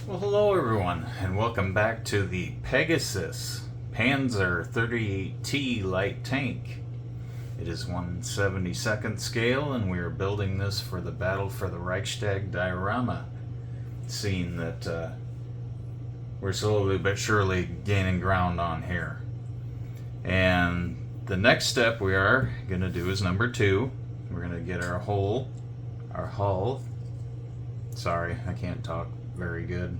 Well, hello everyone, and welcome back to the Pegasus Panzer 38T light tank. It is 1/72nd scale, and we are building this for the Battle for the Reichstag diorama, seeing that we're slowly but surely gaining ground on here. And the next step we are going to do is number 2. We're going to get our hull. Sorry, I can't talk very good.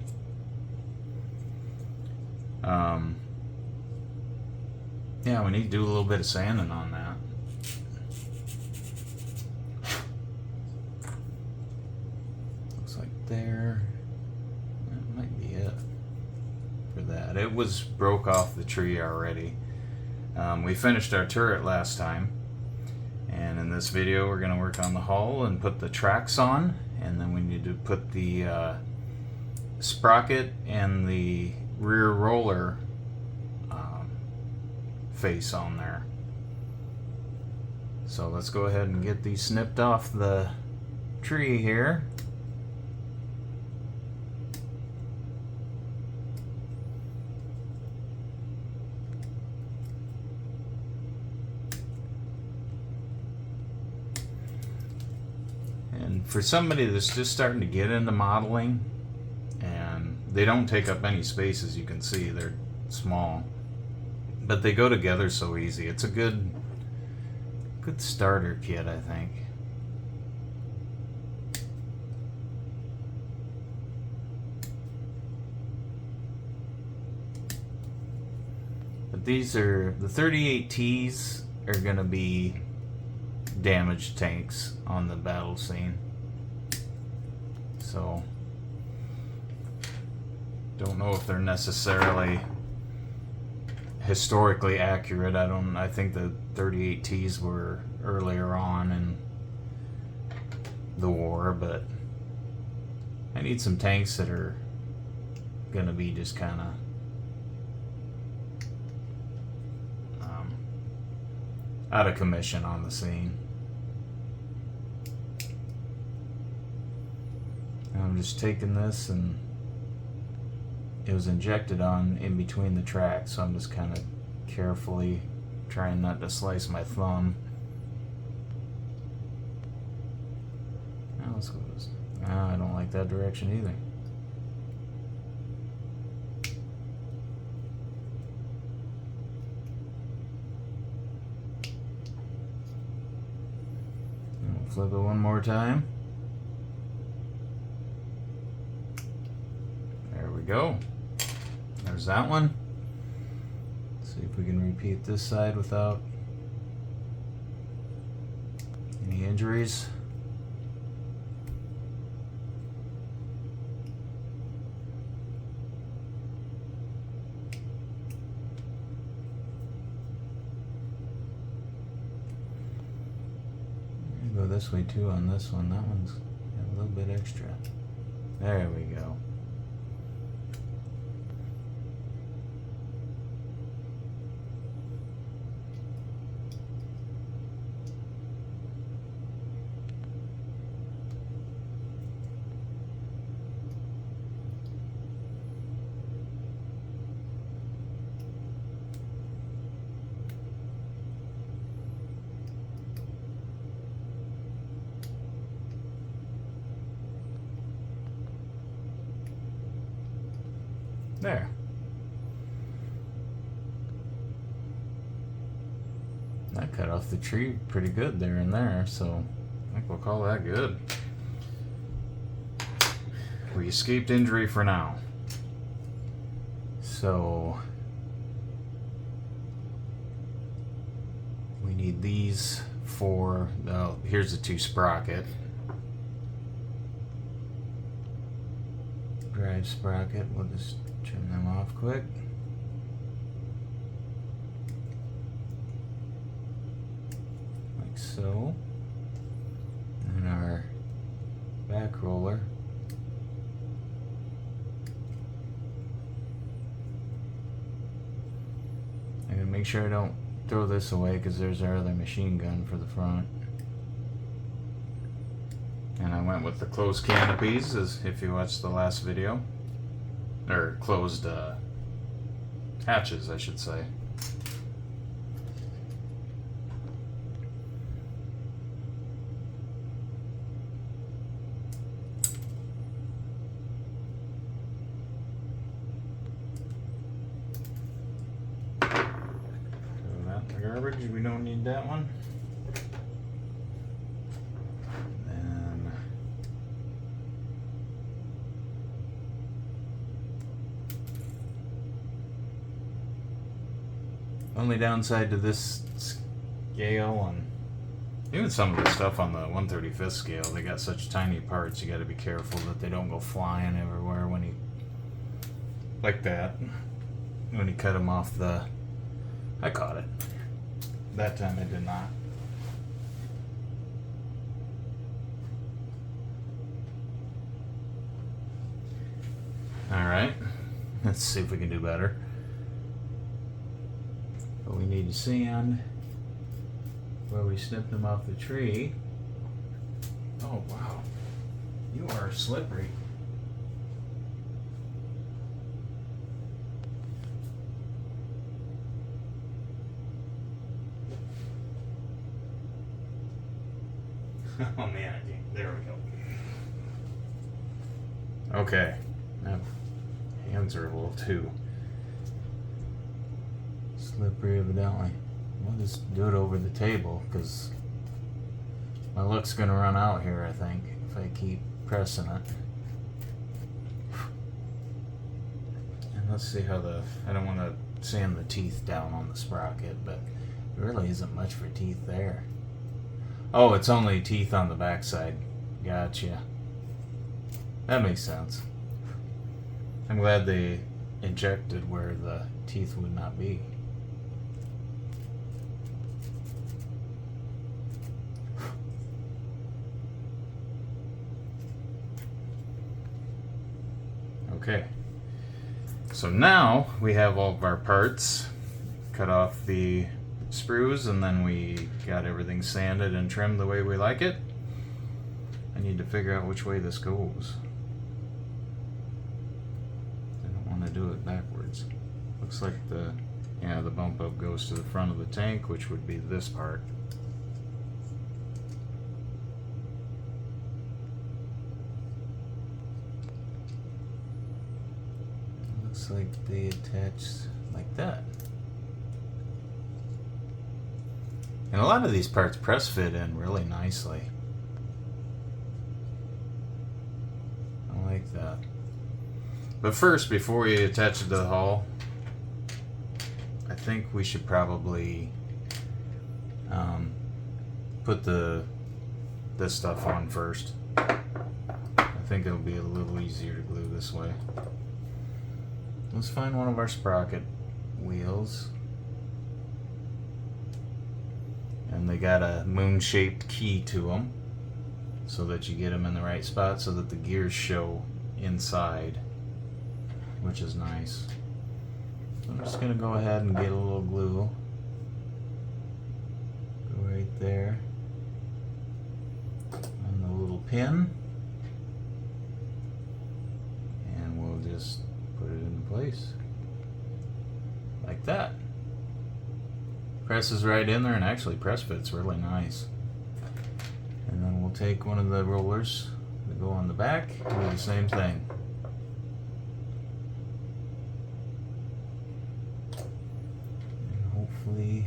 Yeah, we need to do a little bit of sanding on that. Looks like there. That might be it for that. It was broke off the tree already. We finished our turret last time, and in this video we're going to work on the hull and put the tracks on, and then we need to put the sprocket and the rear roller face on there. So let's go ahead and get these snipped off the tree here. And for somebody that's just starting to get into modeling, and they don't take up any space, as you can see, they're small, but they go together so easy. It's a good starter kit, I think. But these are the 38Ts are going to be damaged tanks on the battle scene. So don't know if they're necessarily historically accurate. I think the 38Ts were earlier on in the war, but I need some tanks that are gonna be just kind of out of commission on the scene. I'm just taking this, and it was injected on in between the tracks, so I'm just kind of carefully trying not to slice my thumb. Now let's go this. I don't like that direction either. And we'll flip it one more time. There we go. There's that one. See if we can repeat this side without any injuries. Go this way too on this one. That one's got a little bit extra. There we go. There. That cut off the tree pretty good there and there, so I think we'll call that good. We escaped injury for now. So we need these for, here's the 2 sprocket. Drive sprocket, we'll just trim them off quick. Like so. And our back roller. I'm gonna make sure I don't throw this away, because there's our other machine gun for the front. And I went with the closed canopies, as if you watched the last video. or closed hatches, I should say. Garbage, we don't need that one. And only downside to this scale, and even some of the stuff on the 1/35th scale, they got such tiny parts, you got to be careful that they don't go flying everywhere when you, like that, when you cut them off the, I caught it. That time it did not. Alright, let's see if we can do better. But we need to sand where we snipped them off the tree. Oh wow, you are slippery. Oh man, there we go. Okay, now hands are a little too slippery evidently. We'll just do it over the table because my luck's gonna run out here, I think, if I keep pressing it. And let's see how I don't want to sand the teeth down on the sprocket, but there really isn't much for teeth there. Oh, it's only teeth on the backside. Gotcha. That makes sense. I'm glad they injected where the teeth would not be. Okay. So now we have all of our parts. Cut off the sprues, and then we got everything sanded and trimmed the way we like it. I need to figure out which way this goes. I don't want to do it backwards. Looks like the bump up goes to the front of the tank, which would be this part. Looks like they attach like that. And a lot of these parts press fit in really nicely. I like that. But first, before we attach it to the hull, I think we should probably put this stuff on first. I think it'll be a little easier to glue this way. Let's find one of our sprocket wheels. And they got a moon-shaped key to them so that you get them in the right spot so that the gears show inside, which is nice. I'm just going to go ahead and get a little glue. Go right there on the little pin. And we'll just put it into place. Like that. Presses right in there, and actually press fits really nice. And then we'll take one of the rollers that go on the back and do the same thing. And hopefully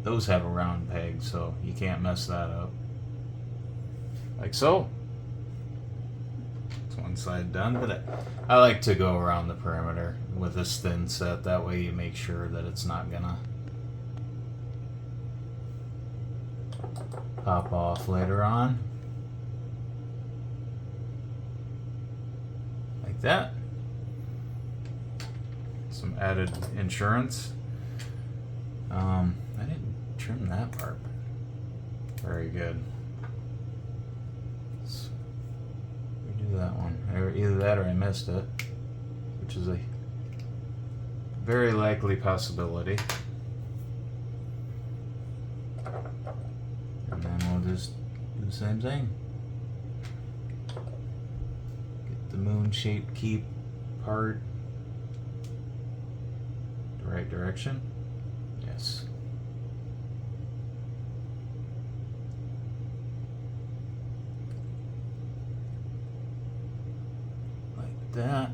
those have a round peg, so you can't mess that up. Like so. It's one side done, but I like to go around the perimeter with this thin set. That way you make sure that it's not gonna pop off later on. Like that. Some added insurance. I didn't trim that part. Very good. Let's redo that one. Either that or I missed it, which is a very likely possibility. And then we'll just do the same thing. Get the moon-shaped key part the right direction. Yes. Like that.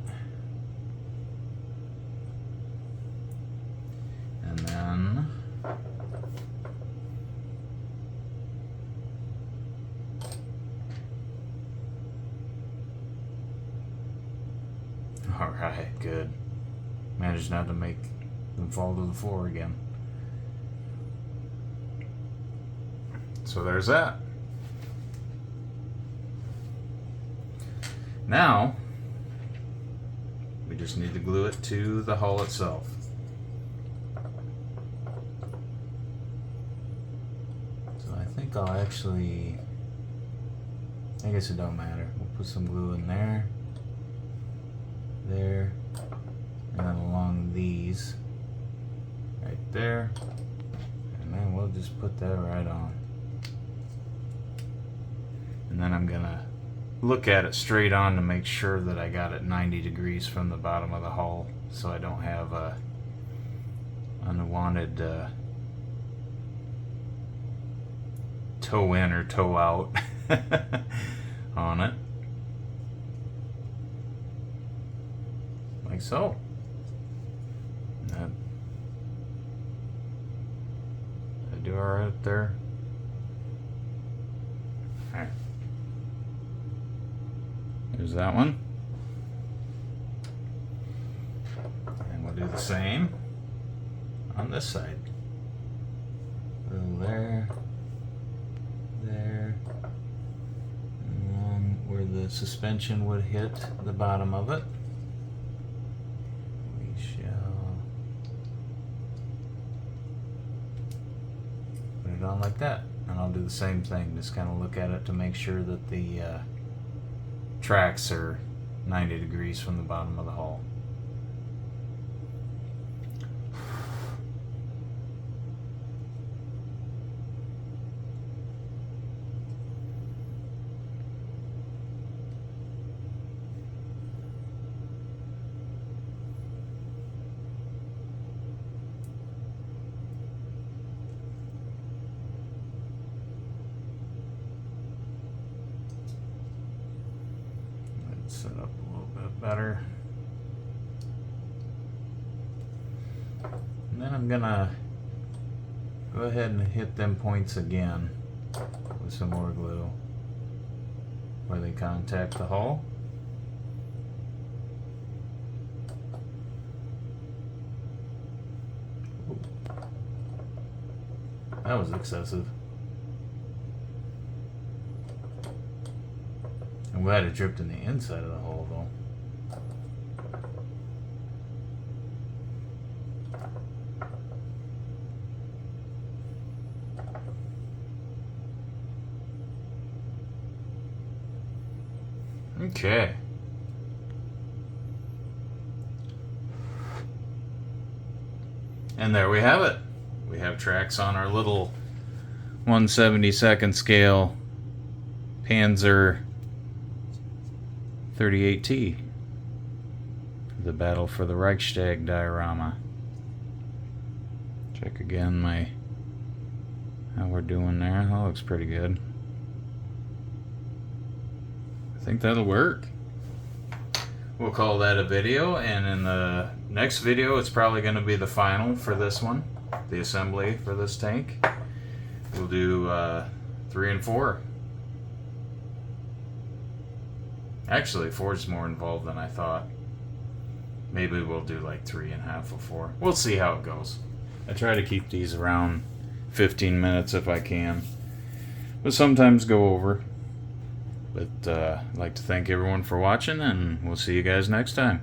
And then alright, good. Managed not to make them fall to the floor again. So there's that. Now, we just need to glue it to the hull itself. So I think I'll actually, I guess it don't matter. We'll put some glue in there, there, and then along these, right there, and then we'll just put that right on. And then I'm gonna look at it straight on to make sure that I got it 90 degrees from the bottom of the hull, so I don't have a unwanted toe in or toe out on it. Like so. That, did I do alright up there? Alright. There's that one. And we'll do the same on this side. A little there, there, and then where the suspension would hit the bottom of it, we shall put it on like that. And I'll do the same thing, just kind of look at it to make sure that the tracks are 90 degrees from the bottom of the hull. Set up a little bit better. And then I'm gonna go ahead and hit them points again with some more glue where they contact the hull. Ooh. That was excessive. I'm glad it dripped in the inside of the hole, though. Okay. And there we have it. We have tracks on our little 1/72nd scale Panzer 38T, the battle for the Reichstag diorama. Check again how we're doing there. That looks pretty good. I think that'll work. We'll call that a video, and in the next video it's probably going to be the final for this one, the assembly for this tank. We'll do 3 and 4. Actually, 4 is more involved than I thought. Maybe we'll do like 3.5 of 4. We'll see how it goes. I try to keep these around 15 minutes if I can, but sometimes go over. But I'd like to thank everyone for watching, and we'll see you guys next time.